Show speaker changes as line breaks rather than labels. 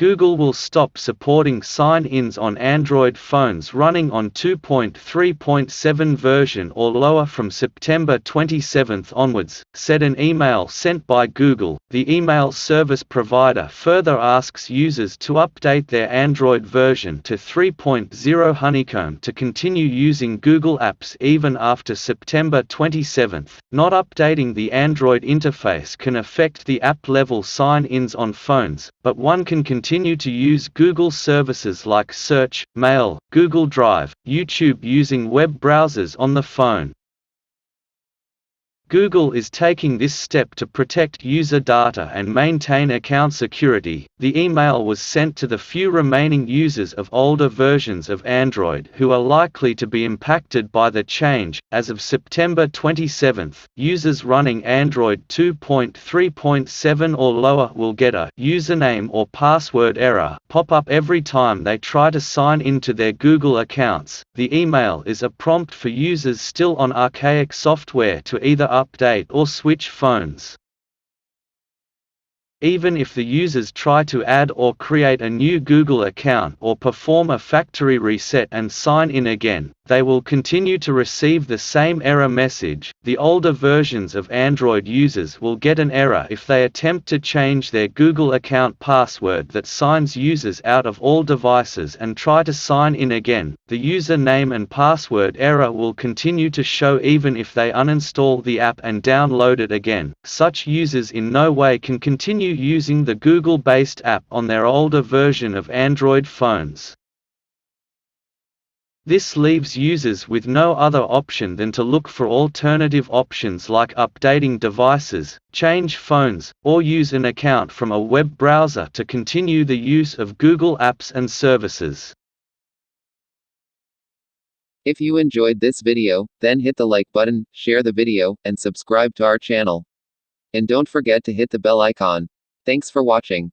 Google will stop supporting sign-ins on Android phones running on 2.3.7 version or lower from September 27 onwards, said an email sent by Google. The email service provider further asks users to update their Android version to 3.0 Honeycomb to continue using Google Apps even after September 27. Not updating the Android interface can affect the app-level sign-ins on phones, but one can continue to use Google services like Search, Mail, Google Drive, YouTube using web browsers on the phone. Google is taking this step to protect user data and maintain account security. The email was sent to the few remaining users of older versions of Android who are likely to be impacted by the change. As of September 27, users running Android 2.3.7 or lower will get a username or password error pop up every time they try to sign into their Google accounts. The email is a prompt for users still on archaic software to either update or switch phones. Even if the users try to add or create a new Google account or perform a factory reset and sign in again, they will continue to receive the same error message. The older versions of Android users will get an error if they attempt to change their Google account password that signs users out of all devices and try to sign in again. The username and password error will continue to show even if they uninstall the app and download it again. Such users in no way can continue using the Google-based app on their older version of Android phones. This leaves users with no other option than to look for alternative options like updating devices, change phones, or use an account from a web browser to continue the use of Google apps and services.
If you enjoyed this video, then hit the like button, share the video, and subscribe to our channel. And don't forget to hit the bell icon. Thanks for watching.